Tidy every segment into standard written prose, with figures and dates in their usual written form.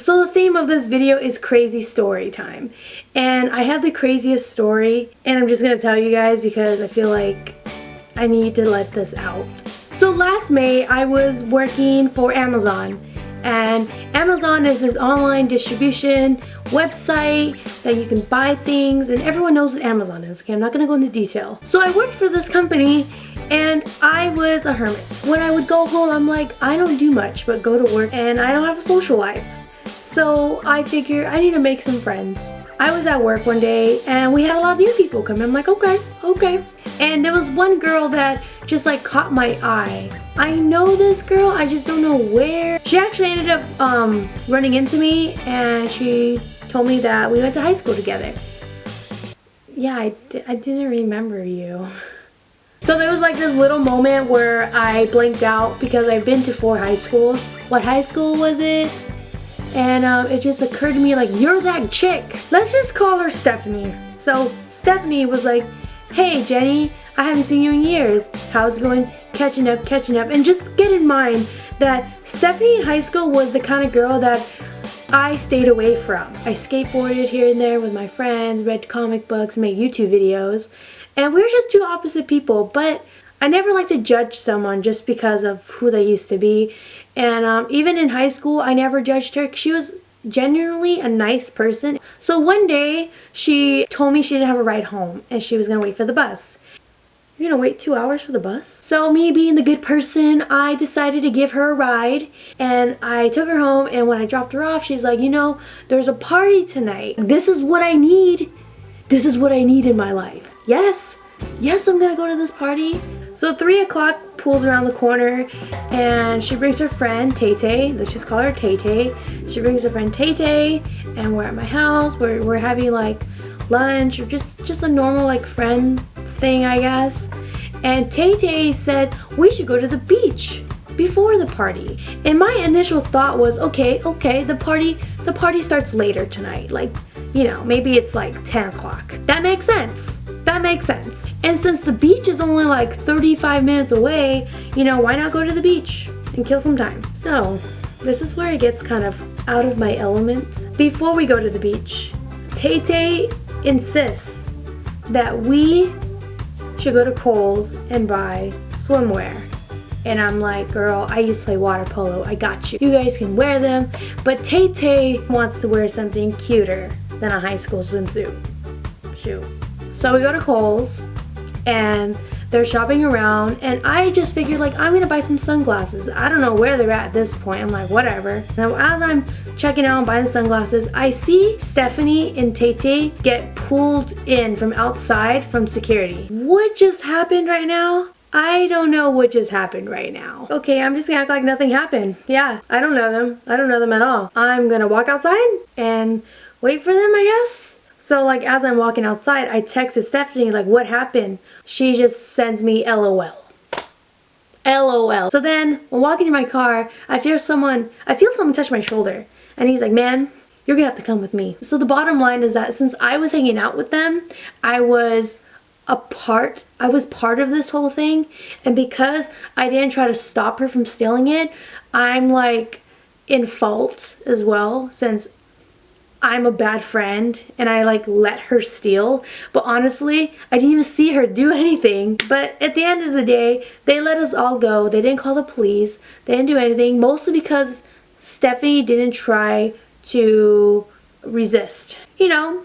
So the theme of this video is crazy story time. And I have the craziest story, and I'm just gonna tell you guys because I feel like I need to let this out. So last May, I was working for Amazon. And Amazon is this online distribution website that you can buy things, and everyone knows what Amazon is. Okay, I'm not gonna go into detail. So I worked for this company, and I was a hermit. When I would go home, I'm like, I don't do much but go to work, and I don't have a social life. So I figured I need to make some friends. I was at work one day, and we had a lot of new people come in. I'm like, okay. And there was one girl that just like caught my eye. I know this girl, I just don't know where. She actually ended up running into me, and she told me that we went to high school together. Yeah, I didn't remember you. So there was like this little moment where I blinked out because I've been to 4 high schools. What high school was it? And it just occurred to me like, you're that chick. Let's just call her Stephanie. So Stephanie was like, hey Jenny, I haven't seen you in years. How's it going? Catching up. And just get in mind that Stephanie in high school was the kind of girl that I stayed away from. I skateboarded here and there with my friends, read comic books, made YouTube videos, and we were just two opposite people. But I never like to judge someone just because of who they used to be. And even in high school, I never judged her. She was genuinely a nice person. So one day, she told me she didn't have a ride home and she was gonna wait for the bus. You're gonna wait 2 hours for the bus? So me being the good person, I decided to give her a ride, and I took her home, and when I dropped her off, she's like, you know, there's a party tonight. This is what I need. This is what I need in my life. Yes, I'm gonna go to this party. So 3 o'clock pulls around the corner, and she brings her friend, Tay-Tay. Let's just call her Tay-Tay. She brings her friend Tay-Tay, and we're at my house. We're having like lunch, or just a normal like friend thing, I guess. And Tay-Tay said we should go to the beach before the party. And my initial thought was, okay, the party starts later tonight. Like, you know, maybe it's like 10 o'clock. That makes sense. And since the beach is only like 35 minutes away, you know, why not go to the beach and kill some time? So, this is where it gets kind of out of my element. Before we go to the beach, Tay-Tay insists that we should go to Kohl's and buy swimwear. And I'm like, girl, I used to play water polo. I got you. You guys can wear them. But Tay-Tay wants to wear something cuter than a high school swimsuit. Shoot. So we go to Kohl's, and they're shopping around, and I just figured like, I'm gonna buy some sunglasses. I don't know where they're at this point. I'm like, whatever. Now as I'm checking out and buying the sunglasses, I see Stephanie and Tay-Tay get pulled in from outside from security. What just happened right now? I don't know what just happened right now. Okay, I'm just gonna act like nothing happened. Yeah, I don't know them. I don't know them at all. I'm gonna walk outside and wait for them, I guess. So like as I'm walking outside, I texted Stephanie like, what happened? She just sends me LOL. LOL. So then when walking to my car, I feel someone touch my shoulder, and he's like, man, you're gonna have to come with me. So the bottom line is that since I was hanging out with them, I was part of this whole thing, and because I didn't try to stop her from stealing it, I'm like in fault as well, since I'm a bad friend and I like let her steal. But honestly, I didn't even see her do anything. But at the end of the day, they let us all go. They didn't call the police. They didn't do anything, mostly because Stephanie didn't try to resist. You know,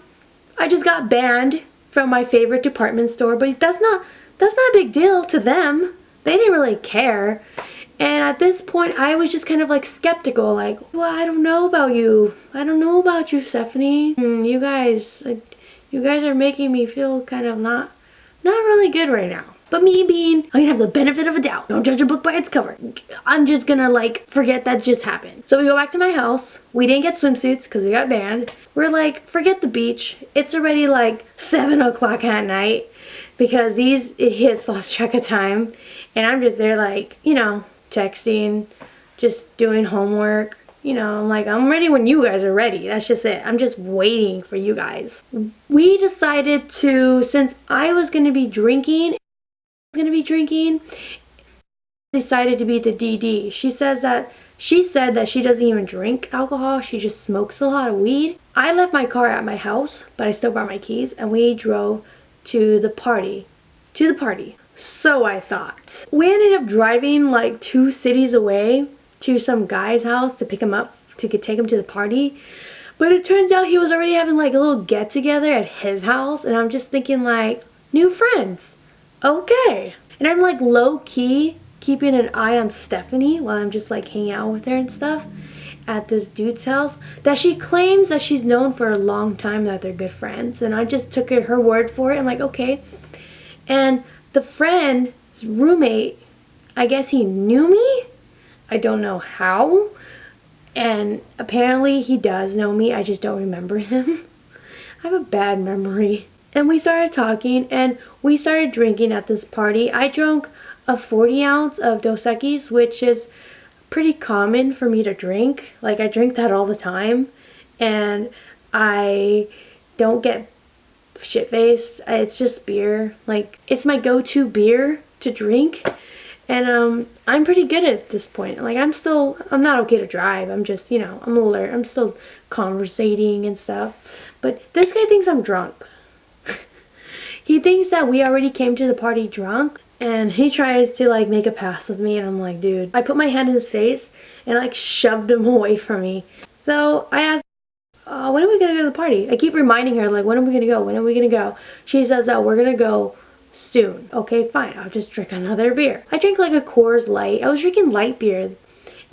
I just got banned from my favorite department store, but that's not a big deal to them. They didn't really care. And at this point, I was just kind of like skeptical, like, well, I don't know about you. I don't know about you, Stephanie. You guys are making me feel kind of not really good right now. But me being, I'm gonna have the benefit of a doubt. Don't judge a book by its cover. I'm just gonna like forget that just happened. So we go back to my house. We didn't get swimsuits because we got banned. We're like, forget the beach. It's already like 7 o'clock at night because it hits lost track of time. And I'm just there like, you know, texting, just doing homework. You know, like, I'm ready when you guys are ready. That's just it. I'm just waiting for you guys. We decided to, since I was going to be drinking, decided to be the DD. She says that She said that she doesn't even drink alcohol, she just smokes a lot of weed. I left my car at my house, but I still brought my keys, and we drove to the party. So I thought. We ended up driving like 2 cities away to some guy's house to pick him up, to take him to the party. But it turns out he was already having like a little get together at his house, and I'm just thinking like, new friends, okay. And I'm like low key keeping an eye on Stephanie while I'm just like hanging out with her and stuff at this dude's house that she claims that she's known for a long time, that they're good friends. And I just took her word for it. I'm like, okay. And the friend's roommate, I guess he knew me. I don't know how. And apparently he does know me. I just don't remember him. I have a bad memory. And we started talking and we started drinking at this party. I drank a 40 ounce of Dos Equis, which is pretty common for me to drink. Like I drink that all the time and I don't get shit-faced. It's just beer. Like it's my go-to beer to drink. And I'm pretty good at this point. Like I'm not okay to drive. I'm just, you know, I'm alert. I'm still conversating and stuff. But this guy thinks I'm drunk. He thinks that we already came to the party drunk, and he tries to like make a pass with me, and I'm like, dude. I put my hand in his face and like shoved him away from me. So I asked, when are we gonna go to the party? I keep reminding her like, when are we gonna go? When are we gonna go? She says that we're gonna go soon. Okay, fine. I'll just drink another beer. I drank like a Coors Light. I was drinking light beer.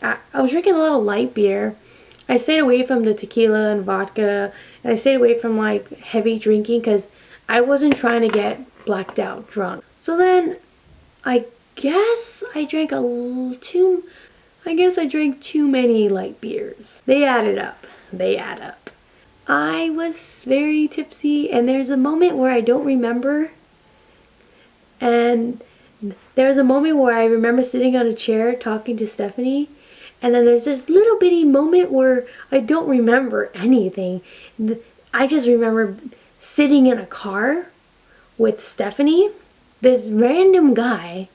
I was drinking a lot of light beer. I stayed away from the tequila and vodka, and I stayed away from like heavy drinking because I wasn't trying to get blacked out drunk. So then I guess I drank too many light beers. They added up. They add up. I was very tipsy, and there's a moment where I don't remember. And there was a moment where I remember sitting on a chair talking to Stephanie, and then there's this little bitty moment where I don't remember anything. I just remember sitting in a car with Stephanie, this random guy,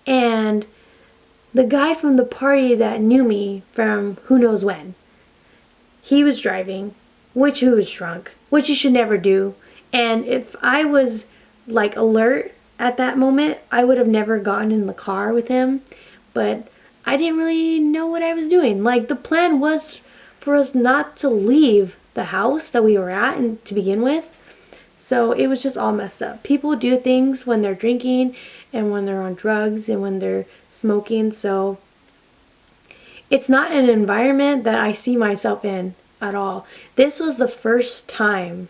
and the guy from the party that knew me from who knows when. He was driving, which he was drunk, which you should never do. And if I was like alert at that moment, I would have never gotten in the car with him. But I didn't really know what I was doing. Like the plan was for us not to leave the house that we were at and to begin with. So it was just all messed up. People do things when they're drinking and when they're on drugs and when they're smoking. So it's not an environment that I see myself in at all. This was the first time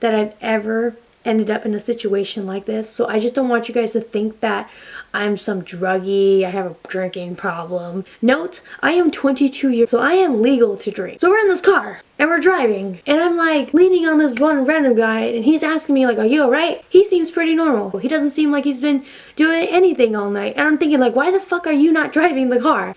that I've ever ended up in a situation like this. So I just don't want you guys to think that I'm some druggie, I have a drinking problem. Note, I am 22 years, so I am legal to drink. So we're in this car and we're driving, and I'm like leaning on this one random guy, and he's asking me like, are you alright? He seems pretty normal. He doesn't seem like he's been doing anything all night. And I'm thinking like, why the fuck are you not driving the car?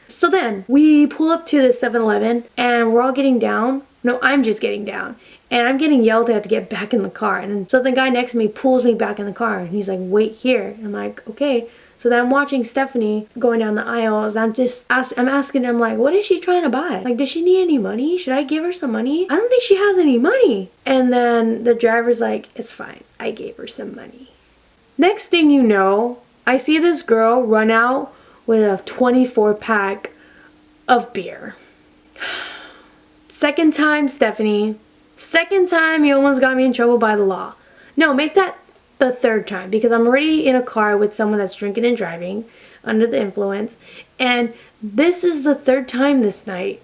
So then we pull up to the 7-Eleven and we're all getting down. No, I'm just getting down. And I'm getting yelled at to get back in the car. And so the guy next to me pulls me back in the car. And he's like, wait here. I'm like, okay. So then I'm watching Stephanie going down the aisles. I'm asking her, I'm like, what is she trying to buy? Like, does she need any money? Should I give her some money? I don't think she has any money. And then the driver's like, it's fine. I gave her some money. Next thing you know, I see this girl run out with a 24-pack of beer. Second time, Stephanie. Second time you almost got me in trouble by the law. No, make that the third time, because I'm already in a car with someone that's drinking and driving under the influence. And this is the third time this night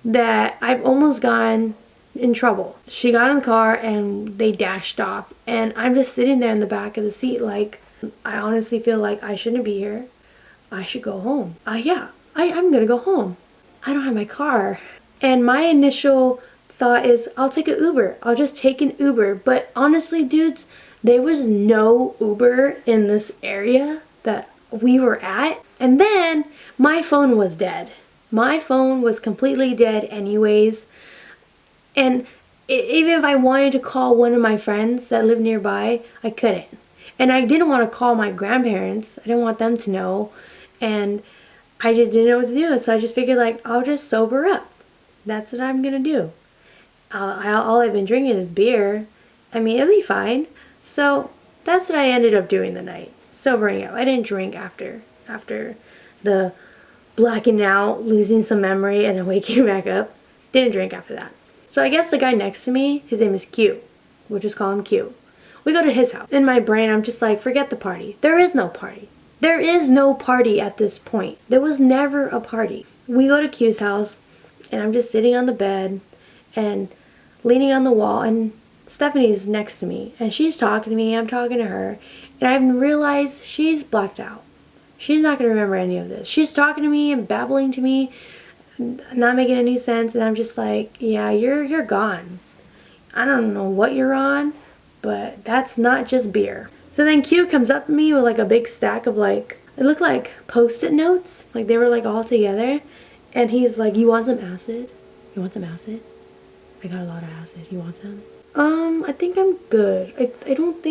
that I've almost gotten in trouble. She got in the car and they dashed off. And I'm just sitting there in the back of the seat like, I honestly feel like I shouldn't be here. I should go home. I'm gonna go home. I don't have my car. And my initial thought is, I'll take an Uber. I'll just take an Uber. But honestly, dudes, there was no Uber in this area that we were at. And then my phone was dead. My phone was completely dead anyways. And even if I wanted to call one of my friends that live nearby, I couldn't. And I didn't want to call my grandparents. I didn't want them to know. And I just didn't know what to do. So I just figured like, I'll just sober up. That's what I'm gonna do. All I've been drinking is beer. I mean, it'll be fine. So that's what I ended up doing the night. Sobering up. I didn't drink after the blacking out, losing some memory, and then waking back up. Didn't drink after that. So I guess the guy next to me, his name is Q. We'll just call him Q. We go to his house. In my brain, I'm just like, forget the party. There is no party. There is no party at this point. There was never a party. We go to Q's house, and I'm just sitting on the bed and leaning on the wall, and Stephanie's next to me, and she's talking to me, I'm talking to her, and I've realized she's blacked out. She's not going to remember any of this. She's talking to me and babbling to me, not making any sense, and I'm just like, yeah, you're gone. I don't know what you're on, but that's not just beer. So then Q comes up to me with like a big stack of like, it looked like Post-it notes, like they were like all together, and he's like, you want some acid? You want some acid? I got a lot of acid. You want some? I think I'm good. I don't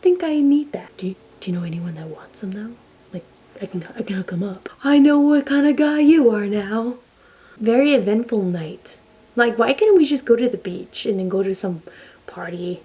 think I need that. Do you know anyone that wants some though? Like I can hook them up. I know what kind of guy you are now. Very eventful night. Like why couldn't we just go to the beach and then go to some party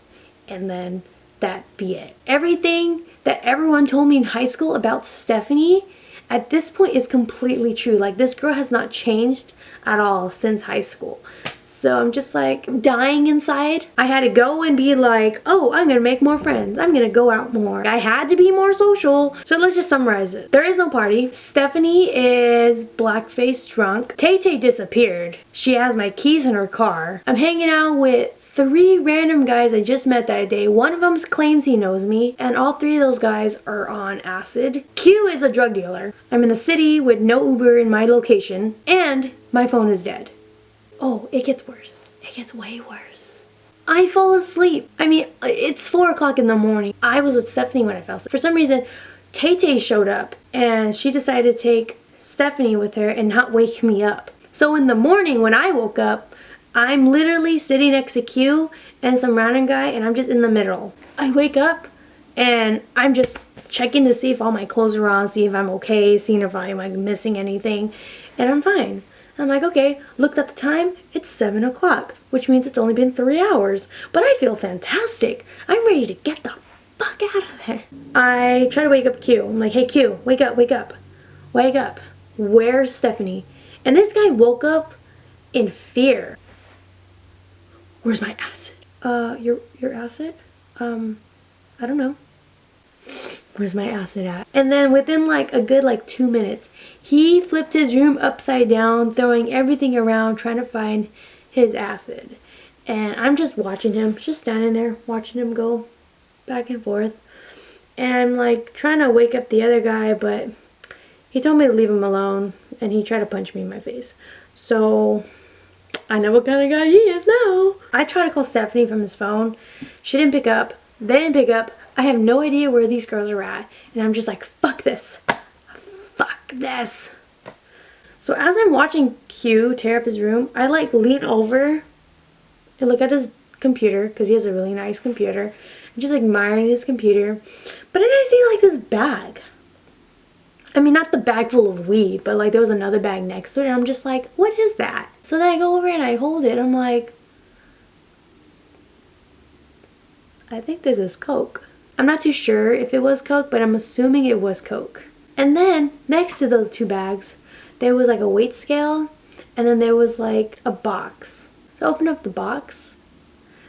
and then that be it? Everything that everyone told me in high school about Stephanie at this point is completely true. Like this girl has not changed at all since high school. So I'm just like dying inside. I had to go and be like, oh, I'm gonna make more friends. I'm gonna go out more. I had to be more social. So let's just summarize it. There is no party. Stephanie is black-faced drunk. Tay-Tay disappeared. She has my keys in her car. I'm hanging out with 3 random guys I just met that day. One of them claims he knows me, and all 3 of those guys are on acid. Q is a drug dealer. I'm in a city with no Uber in my location, and my phone is dead. Oh, it gets worse. It gets way worse. I fall asleep. I mean, it's 4 o'clock in the morning. I was with Stephanie when I fell asleep. For some reason, Tay-Tay showed up, and she decided to take Stephanie with her and not wake me up. So in the morning when I woke up, I'm literally sitting next to Q and some random guy, and I'm just in the middle. I wake up, and I'm just checking to see if all my clothes are on, see if I'm okay, seeing if I'm like missing anything, and I'm fine. I'm like, okay, looked at the time, it's 7 o'clock, which means it's only been 3 hours, but I feel fantastic. I'm ready to get the fuck out of there. I try to wake up Q. I'm like, hey Q, wake up, wake up, wake up. Where's Stephanie? And this guy woke up in fear. Where's my acid? Your acid? I don't know. Where's my acid at? And then within like a good 2 minutes, he flipped his room upside down, throwing everything around, trying to find his acid. And I'm just watching him, just standing there, watching him go back and forth. And I'm like trying to wake up the other guy, but he told me to leave him alone, and he tried to punch me in my face. So I know what kind of guy he is now. I tried to call Stephanie from his phone. She didn't pick up. They didn't pick up. I have no idea where these girls are at. And I'm just like, fuck this. Fuck this. So as I'm watching Q tear up his room, I like lean over and look at his computer, because he has a really nice computer. I'm just admiring his computer. But then I see like this bag. I mean, not the bag full of weed, but like there was another bag next to it. And I'm just like, what is that? So then I go over and I hold it. I'm like, I think this is Coke. I'm not too sure if it was Coke, but I'm assuming it was Coke. And then next to those 2 bags, there was like a weight scale, and then there was like a box. So I opened up the box.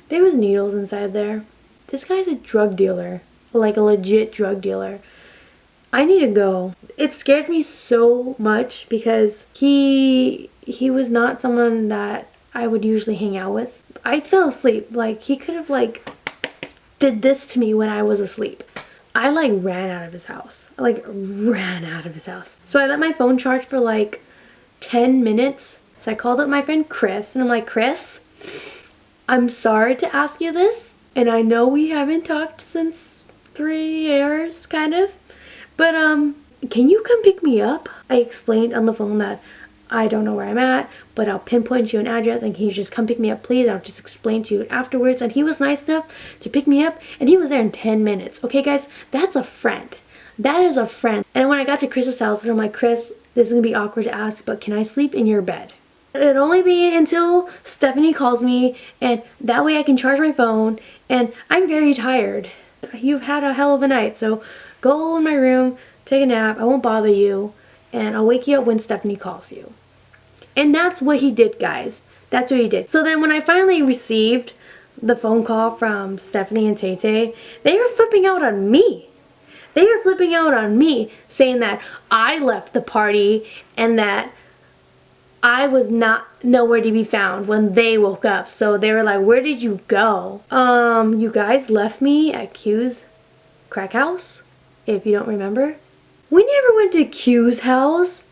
There was needles inside there. This guy's a drug dealer, like a legit drug dealer. I need to go. It scared me so much because he was not someone that I would usually hang out with. I fell asleep. Like he could have like did this to me when I was asleep. I like ran out of his house. I like ran out of his house. So I let my phone charge for like 10 minutes. So I called up my friend Chris, and I'm like, Chris, I'm sorry to ask you this, and I know we haven't talked since 3 years, kind of, but can you come pick me up? I explained on the phone that I don't know where I'm at, but I'll pinpoint you an address, and can you just come pick me up, please? I'll just explain to you afterwards. And he was nice enough to pick me up, and he was there in 10 minutes. Okay, guys, that's a friend. That is a friend. And when I got to Chris's house, I'm like, Chris, this is gonna be awkward to ask, but can I sleep in your bed? It'll only be until Stephanie calls me, and that way I can charge my phone, and I'm very tired. You've had a hell of a night, so go in my room, take a nap, I won't bother you, and I'll wake you up when Stephanie calls you. And that's what he did, guys. That's what he did. So then when I finally received the phone call from Stephanie and Tay Tay, they were flipping out on me. They were flipping out on me, saying that I left the party and that I was nowhere to be found when they woke up. So they were like, where did you go? You guys left me at Q's crack house, if you don't remember. We never went to Q's house.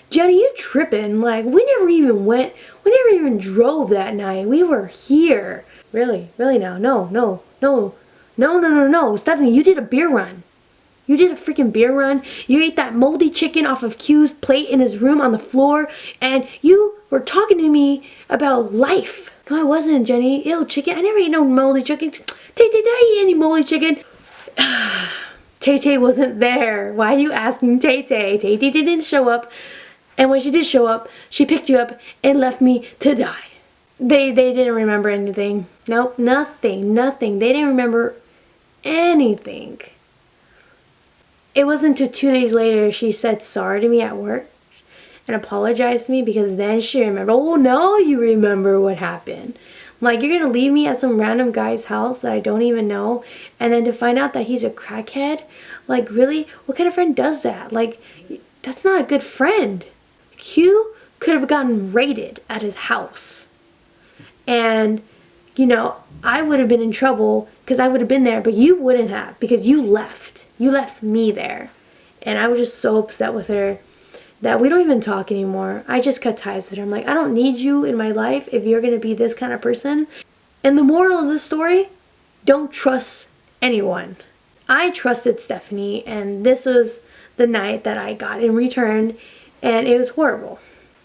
Jenny, you tripping. Like, we never even drove that night. We were here. Really now. No. Stephanie, you did a beer run. You did a freaking beer run. You ate that moldy chicken off of Q's plate in his room on the floor. And you were talking to me about life. No, I wasn't, Jenny. Ew, chicken. I never ate no moldy chicken. Tay, did I eat any moldy chicken? Tay Tay wasn't there. Why are you asking Tay Tay? Tay Tay didn't show up. And when she did show up, she picked you up and left me to die. They didn't remember anything. Nope, nothing. They didn't remember anything. It wasn't until 2 days later she said sorry to me at work and apologized to me, because then she remembered. Oh, no, you remember what happened. Like, you're gonna leave me at some random guy's house that I don't even know, and then to find out that he's a crackhead? Like, really? What kind of friend does that? Like, that's not a good friend. Q could have gotten raided at his house. And, you know, I would have been in trouble because I would have been there, but you wouldn't have, because you left. You left me there. And I was just so upset with her that we don't even talk anymore. I just cut ties with her. I'm like, I don't need you in my life if you're going to be this kind of person. And the moral of the story, don't trust anyone. I trusted Stephanie, and this was the night that I got in return, and it was horrible.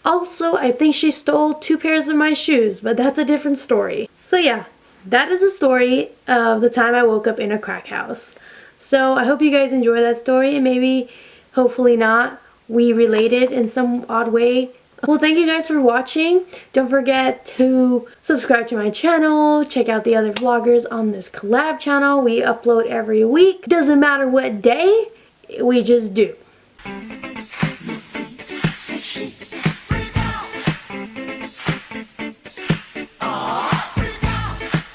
Also, I think she stole 2 pairs of my shoes, but that's a different story. So yeah, that is the story of the time I woke up in a crack house. So I hope you guys enjoy that story, and maybe, hopefully not, we related in some odd way. Well, thank you guys for watching. Don't forget to subscribe to my channel. Check out the other vloggers on this collab channel. We upload every week. Doesn't matter what day, we just do.